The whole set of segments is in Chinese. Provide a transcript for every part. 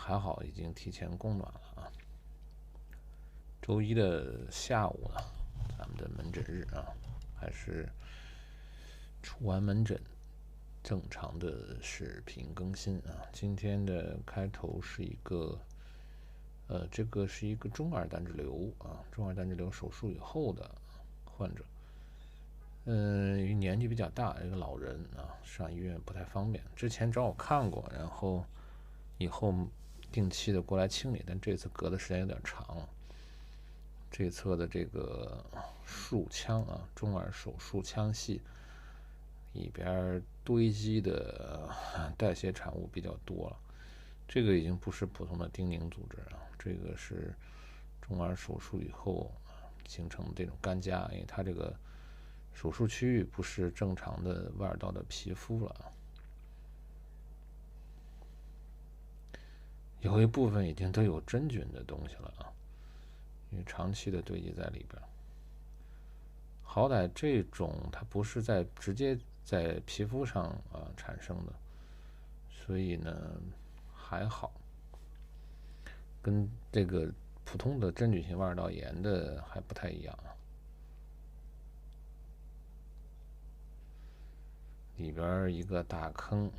还好已经提前供暖了啊。周一的下午呢，咱们的门诊日啊，还是出完门诊正常的视频更新啊。今天的开头是一个这个是一个中耳胆汁瘤啊，中耳胆汁瘤手术以后的患者。年纪比较大，一个老人啊，上医院不太方便。之前找我看过，然后以后定期的过来清理，但这次隔的时间有点长了。这侧的这个束腔啊，中耳手术腔隙里边堆积的代谢产物比较多了。这个已经不是普通的丁宁组织啊，这个是中耳手术以后形成这种干痂，因为它这个手术区域不是正常的外耳道的皮肤了，有一部分已经都有真菌的东西了啊，因为长期的堆积在里边。好歹这种它不是直接在皮肤上产生的，所以呢还好，跟这个普通的真菌性外耳道炎的还不太一样啊。里边一个大坑，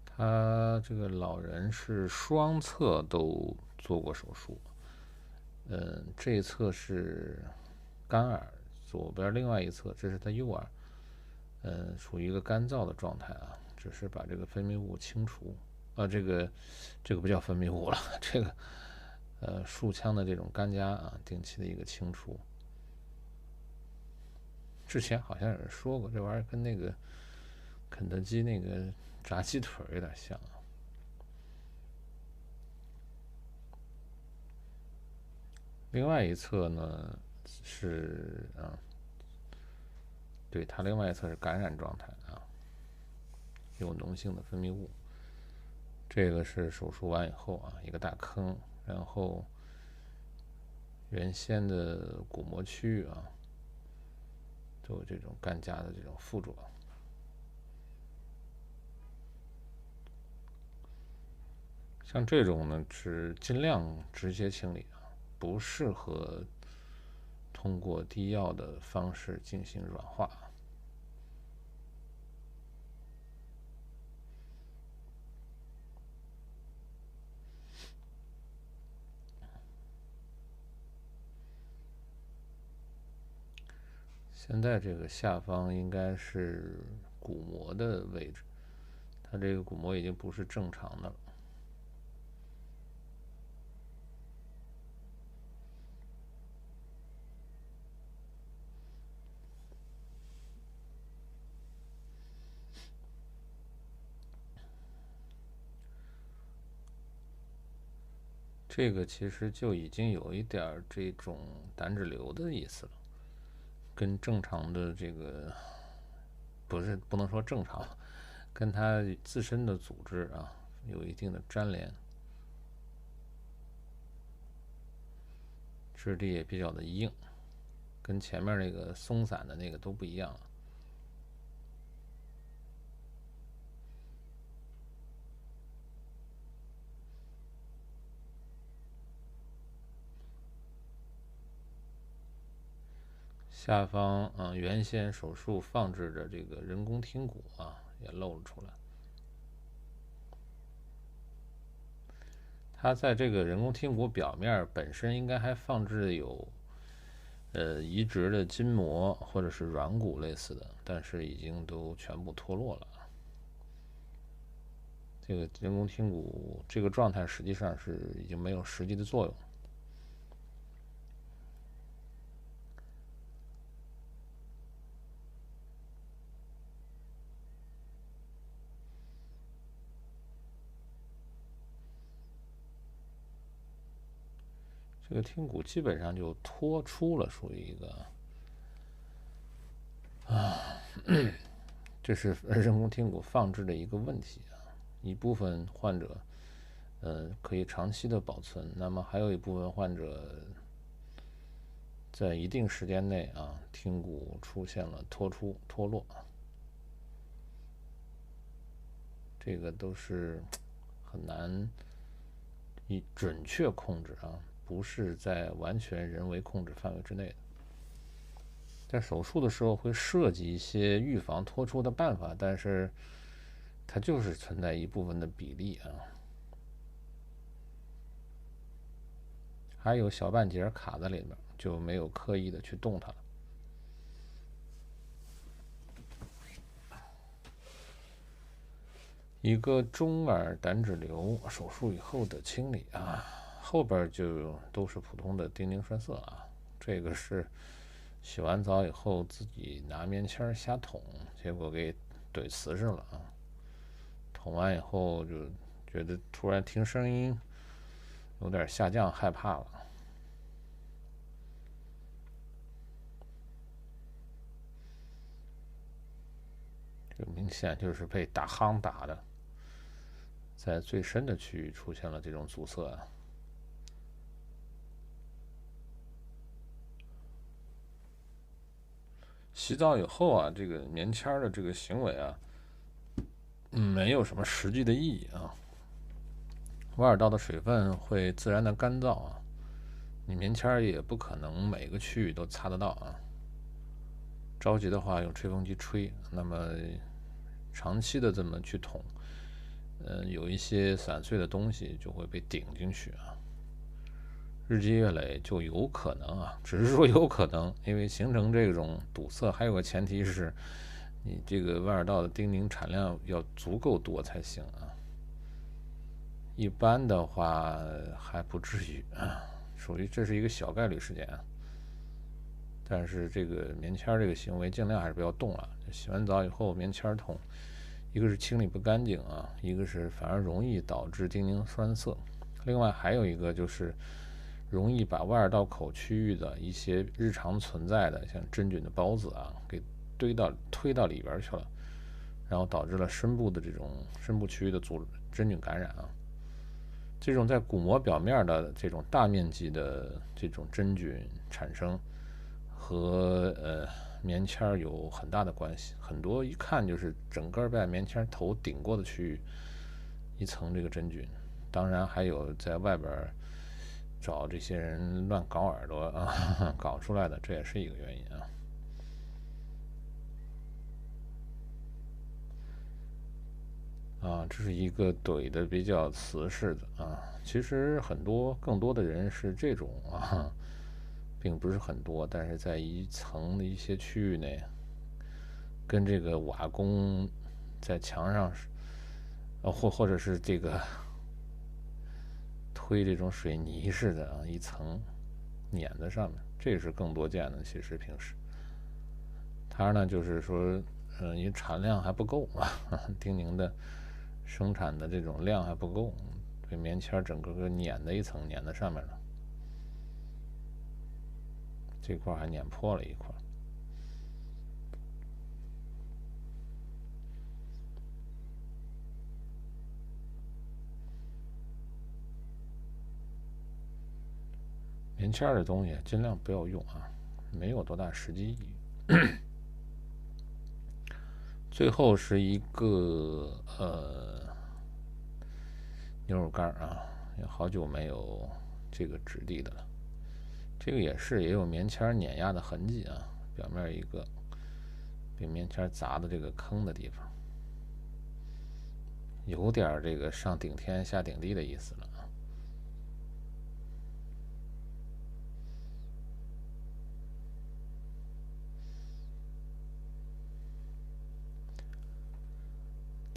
他这个老人是双侧都做过手术，这一侧是干耳，左边另外一侧这是他右耳，属于一个干燥的状态啊，只是把这个分泌物清除啊，这个不叫分泌物了，这个束腔的这种干痂啊，定期的一个清除。之前好像有人说过，这玩意儿跟那个肯德基那个炸鸡腿有点像啊。另外一侧呢是对，它另外一侧是感染状态啊，有脓性的分泌物。这个是手术完以后啊，一个大坑，然后原先的鼓膜区域啊，都有这种干痂的这种附着。像这种呢，是尽量直接清理啊，不适合通过滴药的方式进行软化。现在这个下方应该是鼓膜的位置，它这个鼓膜已经不是正常的了。这个其实就已经有一点这种胆汁瘤的意思了，跟正常的这个不能说正常，跟它自身的组织啊有一定的粘连，质地也比较的硬，跟前面那个松散的那个都不一样了。下方原先手术放置的这个人工听骨啊也露了出来。它在这个人工听骨表面本身应该还放置有移植的筋膜或者是软骨类似的，但是已经都全部脱落了。这个人工听骨这个状态实际上是已经没有实际的作用。这个听骨基本上就脱出了，属于一个这是人工听骨放置的一个问题啊。一部分患者可以长期的保存，那么还有一部分患者在一定时间内啊，听骨出现了脱落，这个都是很难以准确控制啊，不是在完全人为控制范围之内的。在手术的时候会设计一些预防脱出的办法，但是它就是存在一部分的比例啊。还有小半截卡在里面，就没有刻意的去动它了。一个中耳胆脂瘤手术以后的清理啊，后边就都是普通的丁宁栓塞啊。这个是洗完澡以后自己拿棉签瞎捅，结果给怼瓷实了啊。捅完以后就觉得突然听声音有点下降，害怕了。这明显就是被打夯打的，在最深的区域出现了这种阻塞啊。洗澡以后啊，这个棉签的这个行为啊，没有什么实际的意义啊。挖耳道的水分会自然的干燥啊，你棉签也不可能每个区域都擦得到啊。着急的话用吹风机吹，那么长期的这么去捅，有一些散碎的东西就会被顶进去啊。日积月累就有可能啊，只是说有可能，因为形成这种堵塞，还有个前提是，你这个挖耳道的丁宁产量要足够多才行啊。一般的话还不至于啊，属于这是一个小概率事件啊。但是这个棉签这个行为尽量还是不要动了。洗完澡以后棉签捅，一个是清理不干净啊，一个是反而容易导致丁宁栓塞。另外还有一个就是容易把外耳道口区域的一些日常存在的像真菌的孢子啊，给推到里边去了，然后导致了深部的这种深部区域的真菌感染啊。这种在鼓膜表面的这种大面积的这种真菌产生，和棉签有很大的关系。很多一看就是整个被棉签头顶过的区域，一层这个真菌。当然还有在外边找这些人乱搞耳朵啊，搞出来的，这也是一个原因啊。这是一个怼的比较瓷实的啊。其实更多的人是这种啊，并不是很多，但是在一层的一些区域内，跟这个瓦工在墙上，或者是这个推这种水泥似的啊，一层碾在上面，这是更多见的。其实平时，它呢就是说，因为产量还不够啊，丁宁的生产的这种量还不够，对棉签整个碾的一层碾在上面了，这块还碾破了一块。棉签的东西尽量不要用啊，没有多大实际意义。最后是一个牛肉干啊，也好久没有这个质地的了。这个也有棉签碾压的痕迹啊，表面一个被棉签砸的这个坑的地方，有点这个上顶天下顶地的意思了。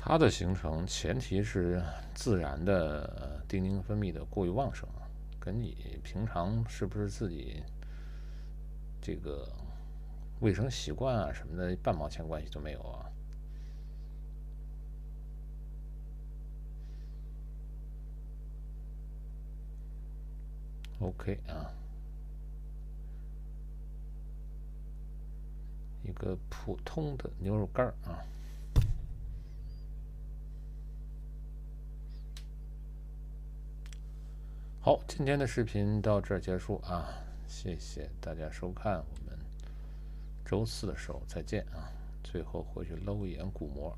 它的形成前提是自然的丁宁分泌的过于旺盛，跟你平常是不是自己这个卫生习惯啊什么的半毛钱关系都没有啊。OK 啊，一个普通的牛肉干啊。好，今天的视频到这儿结束啊，谢谢大家收看，我们周四的时候再见啊。最后回去搂一眼鼓膜。